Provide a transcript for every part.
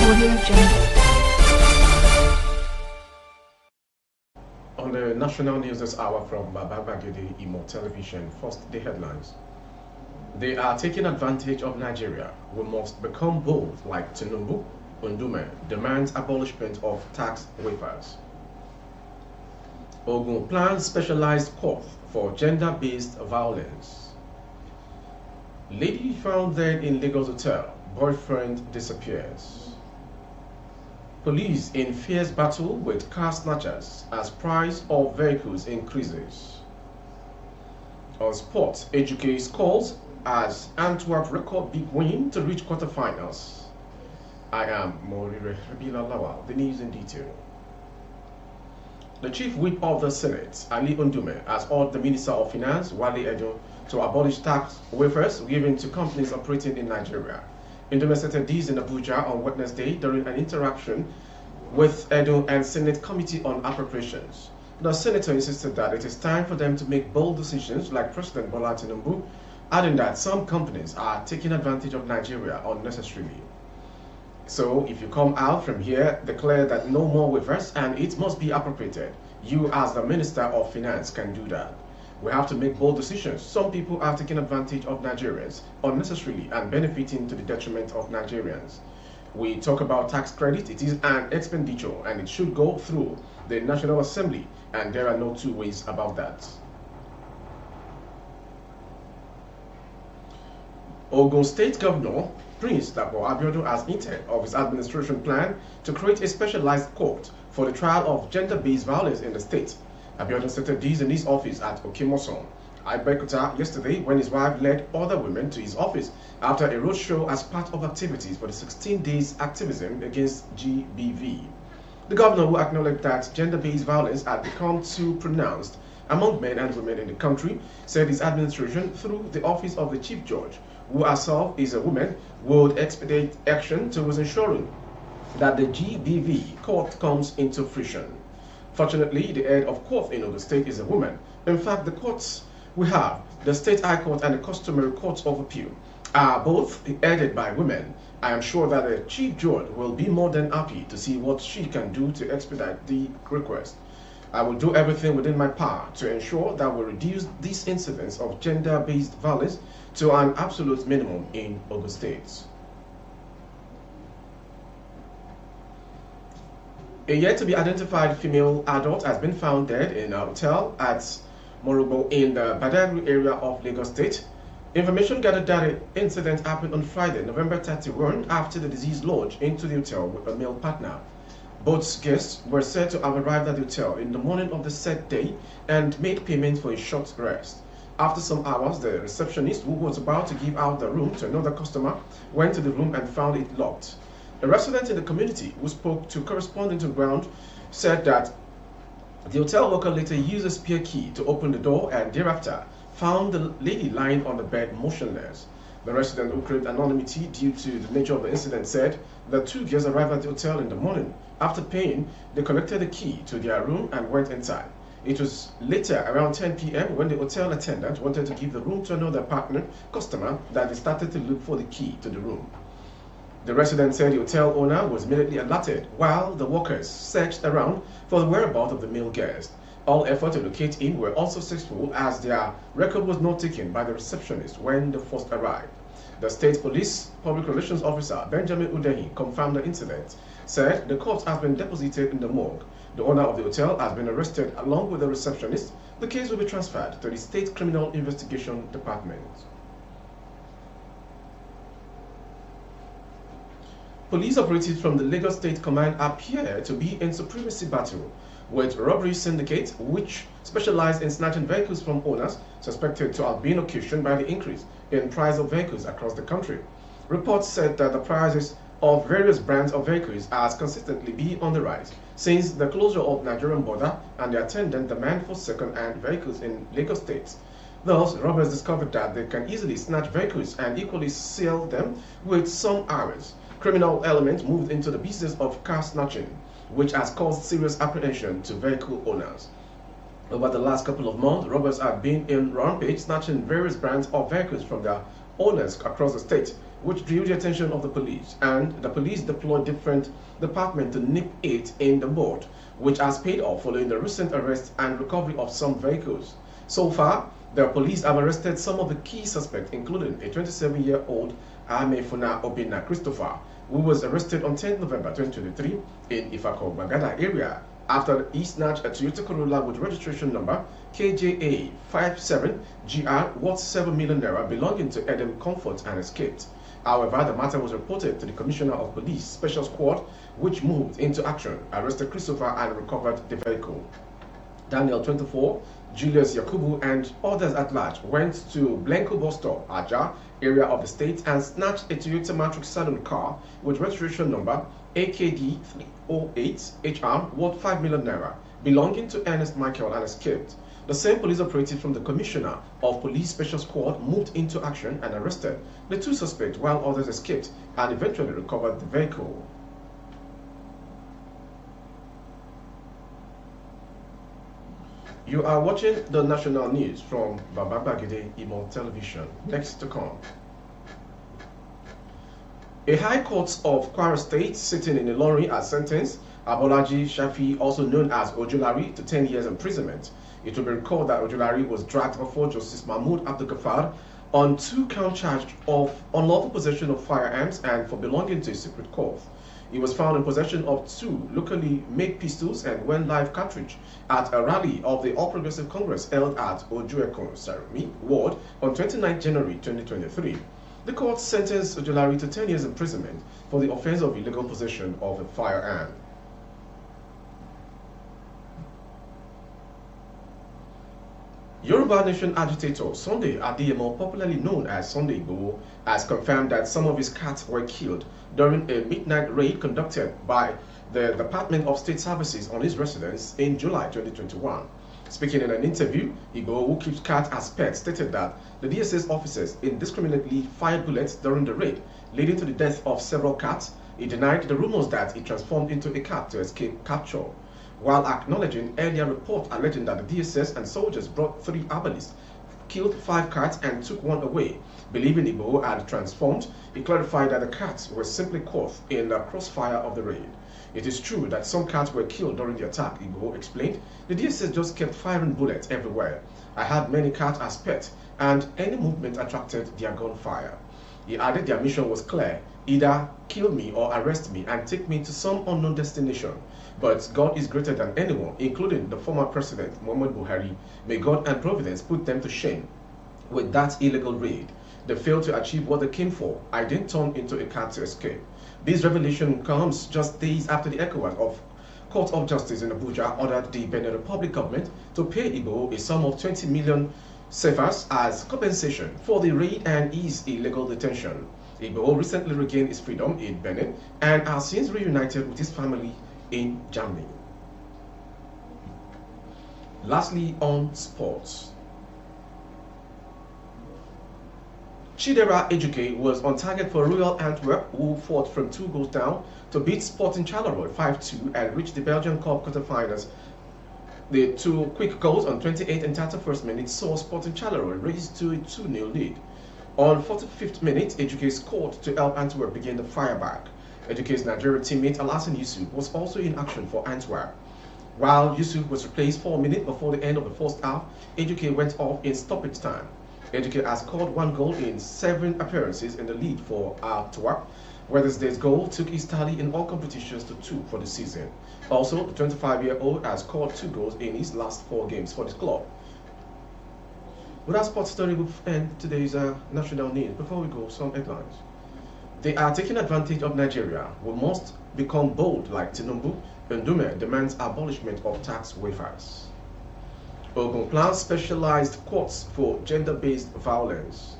Audio Jungle. On the national news this hour from Babagede Imo Television, first the headlines. They are taking advantage of Nigeria. We must become bold like Tinubu. Undume demands abolishment of tax waivers. Ogun plans specialized court for gender-based violence. Lady found dead in Lagos hotel. Boyfriend disappears. Police in fierce battle with car snatchers as price of vehicles increases. On sports, Educate scores as Antwerp record big win to reach quarterfinals. I am Morire Rabila Lawal. The news in detail. The Chief Whip of the Senate, Ali Undume, has ordered the Minister of Finance, Wale Edo, to abolish tax waivers given to companies operating in Nigeria. Undume stated this in Abuja on Wednesday during an interaction with Edo and Senate Committee on Appropriations. The senator insisted that it is time for them to make bold decisions like President Bola Tinubu, adding that some companies are taking advantage of Nigeria unnecessarily. So if you come out from here, declare that no more waivers and it must be appropriated. You as the Minister of Finance can do that. We have to make bold decisions. Some people are taking advantage of Nigerians unnecessarily and benefiting to the detriment of Nigerians. We talk about tax credit. It is an expenditure and it should go through the National Assembly, and there are no two ways about that. Ogun State Governor Prince Dapo Abiodun has hinted of his administration plan to create a specialized court for the trial of gender-based violence in the state. Abiodun stated this in his office at Okimoson, Ibekuta, yesterday when his wife led other women to his office after a roadshow as part of activities for the 16 days activism against GBV. The governor, who acknowledged that gender-based violence had become too pronounced among men and women in the country, said his administration, through the office of the Chief Judge, who herself is a woman, would expedite action towards ensuring that the GBV court comes into fruition. Fortunately, the head of court in the state is a woman. In fact, the courts we have, the State High Court and the customary courts of appeal, are both headed by women. I am sure that the Chief Judge will be more than happy to see what she can do to expedite the request. I will do everything within my power to ensure that we reduce these incidents of gender-based violence to an absolute minimum in Ogun State. A yet-to-be-identified female adult has been found dead in a hotel at Morogbo in the Badagry area of Lagos State. Information gathered that the incident happened on Friday, November 31, after the deceased lodged into the hotel with a male partner. Both guests were said to have arrived at the hotel in the morning of the said day and made payment for a short rest. After some hours, the receptionist, who was about to give out the room to another customer, went to the room and found it locked. A resident in the community who spoke to correspondent on ground said that the hotel worker later used a spare key to open the door and thereafter found the lady lying on the bed motionless. The resident, who craved anonymity due to the nature of the incident, said the two guests arrived at the hotel in the morning. After paying, they collected the key to their room and went inside. It was later, around 10 p.m., when the hotel attendant wanted to give the room to another customer, that they started to look for the key to the room. The resident said the hotel owner was immediately alerted, while the workers searched around for the whereabouts of the male guest. All efforts to locate him were unsuccessful, as their record was not taken by the receptionist when they first arrived. The State Police Public Relations Officer, Benjamin Udehi, confirmed the incident, said the corpse has been deposited in the morgue. The owner of the hotel has been arrested along with the receptionist. The case will be transferred to the State Criminal Investigation Department. Police operatives from the Lagos State Command appear to be in supremacy battle with robbery syndicate, which specialize in snatching vehicles from owners, suspected to have been occasioned by the increase in price of vehicles across the country. Reports said that the prices of various brands of vehicles has consistently been on the rise since the closure of Nigerian border and the attendant demand for second-hand vehicles in Lagos State. Thus, robbers discovered that they can easily snatch vehicles and equally sell them with some hours. Criminal elements moved into the business of car snatching, which has caused serious apprehension to vehicle owners. Over the last couple of months, robbers have been in rampage snatching various brands of vehicles from their owners across the state, which drew the attention of the police, and the police deployed different departments to nip it in the bud, which has paid off following the recent arrest and recovery of some vehicles. So far, the police have arrested some of the key suspects, including a 27-year-old Amefuna Obina Christopher, who was arrested on 10 November 2023 in Ifako Bagada area after he snatched a Toyota Corolla with registration number KJA 57GR worth 7 million naira belonging to Edem Comfort and escaped. However, the matter was reported to the Commissioner of Police Special Squad, which moved into action, arrested Christopher and recovered the vehicle. Daniel 24, Julius Yakubu and others at large went to Blanco bus stop, Aja area of the state, and snatched a Toyota Matrix Saloon car with registration number AKD 308HR worth 5 million naira belonging to Ernest Michael and escaped. The same police operative from the Commissioner of Police Special Squad moved into action and arrested the two suspects while others escaped and eventually recovered the vehicle. You are watching the national news from Bababagide Imo Television. Next to come. A High Court of Kwara State sitting in Ilorin has sentenced Abolaji Shafi, also known as Ojulari, to 10 years imprisonment. It will be recalled that Ojulari was dragged before Justice Mahmoud Abdul Ghaffar on 2-count charge of unlawful possession of firearms and for belonging to a secret corps. He was found in possession of 2 locally made pistols and 1 live cartridge at a rally of the All Progressive Congress held at Ojuekon Sarumi Ward on 29 January 2023. The court sentenced Ojulari to 10 years imprisonment for the offense of illegal possession of a firearm. Yoruba Nation agitator Sunday Adeyemo, popularly known as Sunday Igboho, has confirmed that some of his cats were killed during a midnight raid conducted by the Department of State Services on his residence in July 2021. Speaking in an interview, Igboho, who keeps cats as pets, stated that the DSS officers indiscriminately fired bullets during the raid, leading to the death of several cats. He denied the rumors that he transformed into a cat to escape capture, while acknowledging earlier reports alleging that the DSS and soldiers brought 3 herbalists, killed 5 cats and took 1 away. Believing Igboho had transformed, he clarified that the cats were simply caught in the crossfire of the raid. It is true that some cats were killed during the attack, Igboho explained. The DSS just kept firing bullets everywhere. I had many cats as pets, and any movement attracted their gunfire. He added their mission was clear: either kill me or arrest me and take me to some unknown destination. But God is greater than anyone, including the former president, Muhammad Buhari. May God and Providence put them to shame with that illegal raid. They failed to achieve what they came for. I didn't turn into a cat to escape. This revelation comes just days after the ECOWAS of Court of Justice in Abuja ordered the Benin Republic government to pay Igboho a sum of 20 million cefas as compensation for the raid and his illegal detention. Igboho recently regained his freedom in Benin and has since reunited with his family in Germany. Lastly, on sports. Chidera Ejuke was on target for Royal Antwerp, who fought from 2 goals down to beat Sporting Charleroi 5-2 and reach the Belgian Cup quarterfinals. The 2 quick goals on 28th and 31st minutes saw Sporting Charleroi raise to a 2-0 lead. On 45th minute, Ejuke scored to help Antwerp begin the fireback. Ejuke's Nigerian teammate Alassane Yusuf was also in action for Antwerp. While Yusuf was replaced 4 minutes before the end of the first half, Ejuke went off in stoppage time. Ejuke has scored 1 goal in 7 appearances in the league for Antwerp. Wednesday's goal took his tally in all competitions to 2 for the season. Also, the 25-year-old has scored 2 goals in his last 4 games for the club. With that sports story, we'll end today's national news. Before we go, some headlines. They are taking advantage of Nigeria. We must become bold like Tinubu. Ndume demands abolishment of tax waivers. Ogun plans specialized courts for gender-based violence.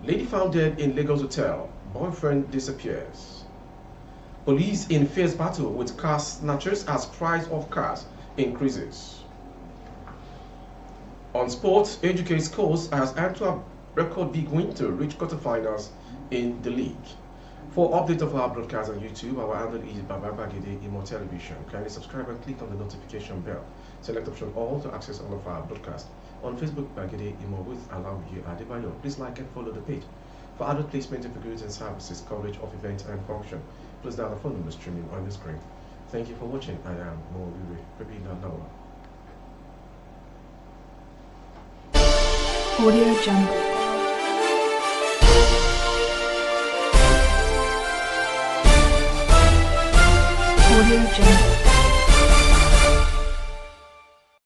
Lady found dead in Lagos hotel. Boyfriend disappears. Police in fierce battle with car snatchers as price of cars increases. On sports, Educate's course has Antwerp record big win to reach quarterfinals in the league. For update of our broadcast on YouTube, our handle is Bababagide Imo Television. Kindly subscribe and click on the notification bell. Select option all to access all of our broadcasts. On Facebook, Bagede Imo with Alawiye Adebayo. Please like and follow the page. For adult placement of goods and services, coverage of events and function, please dial the phone number streaming on the screen. Thank you for watching. I am Mowiwe Pepina Nawa. Audio Jungle. Audio Jungle.